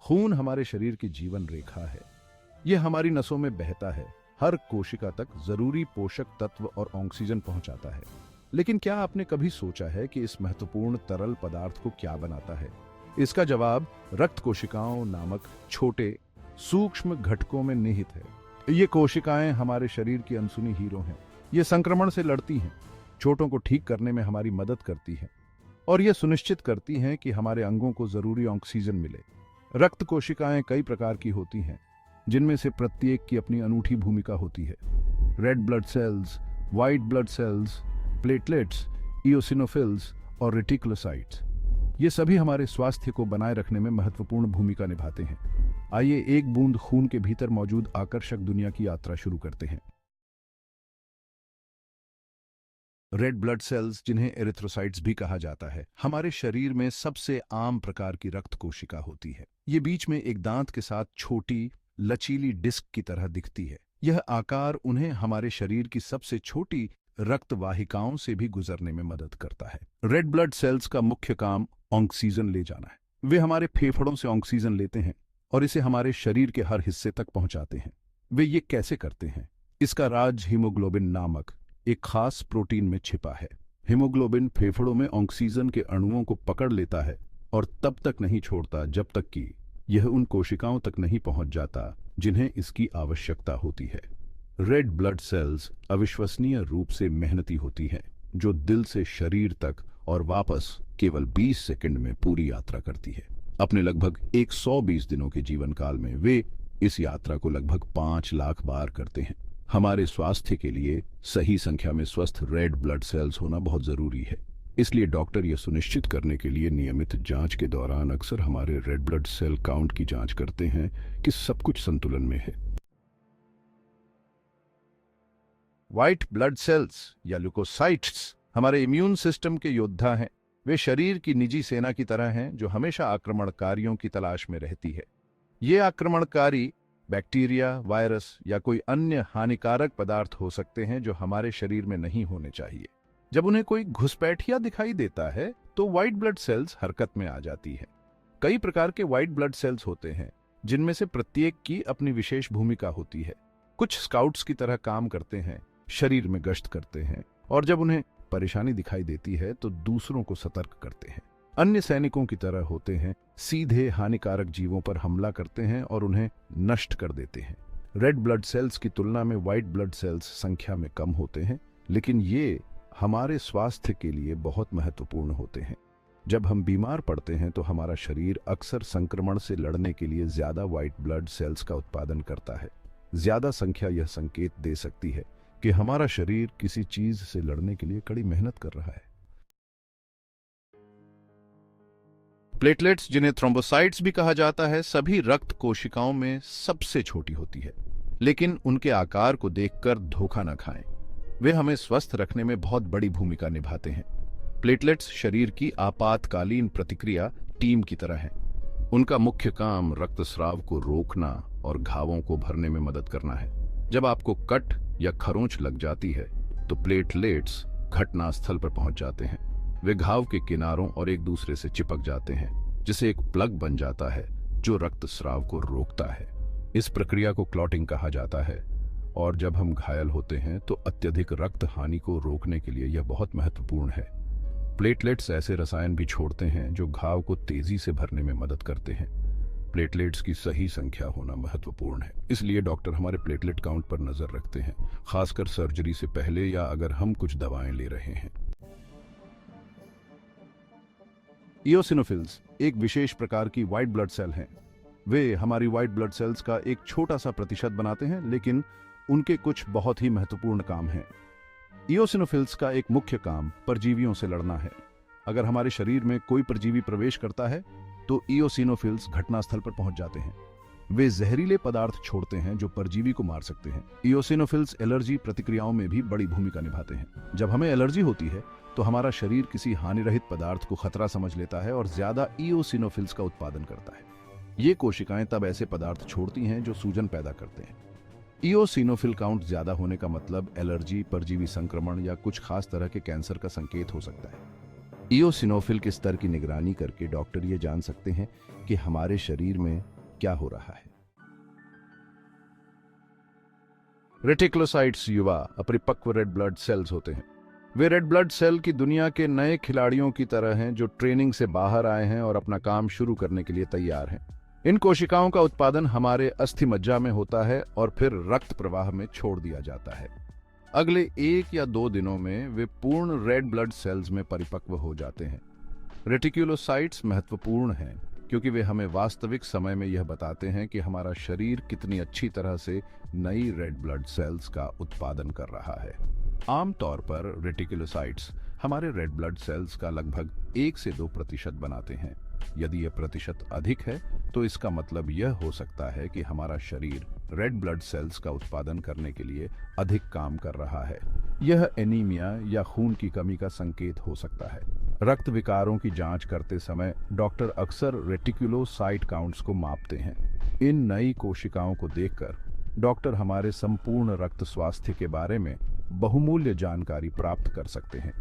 खून हमारे शरीर की जीवन रेखा है। यह हमारी नसों में बहता है, हर कोशिका तक जरूरी पोषक तत्व और ऑक्सीजन पहुंचाता है। लेकिन क्या आपने कभी सोचा है कि इस महत्वपूर्ण तरल पदार्थ को क्या बनाता है? इसका जवाब रक्त कोशिकाओं नामक छोटे सूक्ष्म घटकों में निहित है। ये कोशिकाएं हमारे शरीर की अनसुनी हीरो हैं। ये संक्रमण से लड़ती हैं, चोटों को ठीक करने में हमारी मदद करती हैं और ये सुनिश्चित करती हैं कि हमारे अंगों को जरूरी ऑक्सीजन मिले। रक्त कोशिकाएं कई प्रकार की होती हैं, जिनमें से प्रत्येक की अपनी अनूठी भूमिका होती है। Red blood cells, white blood cells, platelets, eosinophils और रेटिकुलोसाइट्स, ये सभी हमारे स्वास्थ्य को बनाए रखने में महत्वपूर्ण भूमिका निभाते हैं। आइए एक बूंद खून के भीतर मौजूद आकर्षक दुनिया की यात्रा शुरू करते हैं। रेड ब्लड सेल्स, जिन्हें एरिथ्रोसाइट्स भी कहा जाता है, हमारे शरीर में सबसे आम प्रकार की रक्त कोशिका होती है। ये बीच में एक दांत के साथ छोटी लचीली डिस्क की तरह दिखती है। यह आकार उन्हें हमारे शरीर की सबसे छोटी रक्त वाहिकाओं से भी गुजरने में मदद करता है। रेड ब्लड सेल्स का मुख्य काम ऑक्सीजन ले जाना है। वे हमारे फेफड़ों से ऑक्सीजन लेते हैं और इसे हमारे शरीर के हर हिस्से तक पहुंचाते हैं। वे ये कैसे करते हैं? इसका राज हीमोग्लोबिन नामक एक खास प्रोटीन में छिपा है। हीमोग्लोबिन फेफड़ों में ऑक्सीजन के अणुओं को पकड़ लेता है और तब तक नहीं छोड़ता जब तक कि यह उन कोशिकाओं तक नहीं पहुंच जाता जिन्हें इसकी आवश्यकता होती है। रेड ब्लड सेल्स अविश्वसनीय रूप से मेहनती होती हैं, जो दिल से शरीर तक और वापस केवल 20 सेकंड में पूरी यात्रा करती है। अपने लगभग 120 दिनों के जीवन काल में वे इस यात्रा को लगभग 5 लाख बार करते हैं। हमारे स्वास्थ्य के लिए सही संख्या में स्वस्थ रेड ब्लड सेल्स होना बहुत जरूरी है। इसलिए डॉक्टर यह सुनिश्चित करने के लिए नियमित जांच के दौरान अक्सर हमारे रेड ब्लड सेल काउंट की जांच करते हैं कि सब कुछ संतुलन में है। व्हाइट ब्लड सेल्स या ल्यूकोसाइट्स हमारे इम्यून सिस्टम के योद्धा हैं। वे शरीर की निजी सेना की तरह हैं, जो हमेशा आक्रमणकारियों की तलाश में रहती है। ये आक्रमणकारी बैक्टीरिया, वायरस या कोई अन्य हानिकारक पदार्थ हो सकते हैं जो हमारे शरीर में नहीं होने चाहिए। जब उन्हें कोई घुसपैठिया दिखाई देता है तो व्हाइट ब्लड सेल्स हरकत में आ जाती है। कई प्रकार के व्हाइट ब्लड सेल्स होते हैं, जिनमें से प्रत्येक की अपनी विशेष भूमिका होती है। कुछ स्काउट्स की तरह काम करते हैं, शरीर में गश्त करते हैं और जब उन्हें परेशानी दिखाई देती है तो दूसरों को सतर्क करते हैं। अन्य सैनिकों की तरह होते हैं, सीधे हानिकारक जीवों पर हमला करते हैं और उन्हें नष्ट कर देते हैं। रेड ब्लड सेल्स की तुलना में व्हाइट ब्लड सेल्स संख्या में कम होते हैं, लेकिन ये हमारे स्वास्थ्य के लिए बहुत महत्वपूर्ण होते हैं। जब हम बीमार पड़ते हैं तो हमारा शरीर अक्सर संक्रमण से लड़ने के लिए ज्यादा व्हाइट ब्लड सेल्स का उत्पादन करता है। ज्यादा संख्या यह संकेत दे सकती है कि हमारा शरीर किसी चीज से लड़ने के लिए कड़ी मेहनत कर रहा है। प्लेटलेट्स, जिन्हें थ्रोम्बोसाइट्स भी कहा जाता है, सभी रक्त कोशिकाओं में सबसे छोटी होती है, लेकिन उनके आकार को देखकर धोखा न खाएं। वे हमें स्वस्थ रखने में बहुत बड़ी भूमिका निभाते हैं। प्लेटलेट्स शरीर की आपातकालीन प्रतिक्रिया टीम की तरह हैं। उनका मुख्य काम रक्तस्राव को रोकना और घावों को भरने में मदद करना है। जब आपको कट या खरोंच लग जाती है तो प्लेटलेट्स घटनास्थल पर पहुंच जाते हैं। वे घाव के किनारों और एक दूसरे से चिपक जाते हैं, जिसे एक प्लग बन जाता है जो रक्तस्राव को रोकता है। इस प्रक्रिया को क्लॉटिंग कहा जाता है और जब हम घायल होते हैं तो अत्यधिक रक्त हानि को रोकने के लिए यह बहुत महत्वपूर्ण है। प्लेटलेट्स ऐसे रसायन भी छोड़ते हैं जो घाव को तेजी से भरने में मदद करते हैं। प्लेटलेट्स की सही संख्या होना महत्वपूर्ण है, इसलिए डॉक्टर हमारे प्लेटलेट काउंट पर नजर रखते हैं, खासकर सर्जरी से पहले या अगर हम कुछ दवाएं ले रहे हैं। इओसिनोफिल्स एक विशेष प्रकार की व्हाइट ब्लड सेल हैं। वे हमारी व्हाइट ब्लड सेल्स का एक छोटा सा प्रतिशत बनाते हैं, लेकिन उनके कुछ बहुत ही महत्वपूर्ण काम हैं। इओसिनोफिल्स का एक मुख्य काम परजीवियों से लड़ना है। अगर हमारे शरीर में कोई परजीवी प्रवेश करता है तो इओसिनोफिल्स घटनास्थल पर पहुंच जाते हैं। वे जहरीले पदार्थ छोड़ते हैं जो परजीवी को मार सकते हैं। इओसिनोफिल्स एलर्जी प्रतिक्रियाओं में भी बड़ी भूमिका निभाते हैं। जब हमें एलर्जी होती है तो हमारा शरीर किसी हानिरहित पदार्थ को खतरा समझ लेता है और ज्यादा इओसिनोफिल्स का उत्पादन करता है। ये कोशिकाएं तब ऐसे पदार्थ छोड़ती हैं जो सूजन पैदा करते हैं। इओसिनोफिल काउंट ज्यादा होने का मतलब एलर्जी, परजीवी संक्रमण या कुछ खास तरह के कैंसर का संकेत हो सकता है। इओसिनोफिल के स्तर की निगरानी करके डॉक्टर ये जान सकते हैं कि हमारे शरीर में क्या हो रहा है। रेटिकुलोसाइट्स युवा अपरिपक्व रेड ब्लड सेल्स होते हैं। वे रेड ब्लड सेल की दुनिया के नए खिलाड़ियों की तरह हैं जो ट्रेनिंग से बाहर आए हैं और अपना काम शुरू करने के लिए तैयार हैं। इन कोशिकाओं का उत्पादन हमारे अस्थि मज्जा में होता है और फिर रक्त प्रवाह में छोड़ दिया जाता है। अगले 1 या 2 दिनों में वे पूर्ण रेड ब्लड सेल्स में परिपक्व हो जाते हैं। रेटिकुलोसाइट्स महत्वपूर्ण हैं क्योंकि वे हमें वास्तविक समय में यह बताते हैं कि हमारा शरीर कितनी अच्छी तरह से नई रेड ब्लड सेल्स का उत्पादन कर रहा है। आमतौर पर रेटिकुलोसाइट्स हमारे रेड ब्लड सेल्स का लगभग 1 से 2% बनाते हैं। यदि यह प्रतिशत अधिक है तो इसका मतलब यह हो सकता है कि हमारा शरीर रेड ब्लड सेल्स का उत्पादन करने के लिए अधिक काम कर रहा है। यह एनीमिया या खून की कमी का संकेत हो सकता है। रक्त विकारों की जांच करते समय डॉक्टर अक्सर रेटिकुलोसाइट काउंट्स को मापते हैं। इन नई कोशिकाओं को देखकर डॉक्टर हमारे संपूर्ण रक्त स्वास्थ्य के बारे में बहुमूल्य जानकारी प्राप्त कर सकते हैं।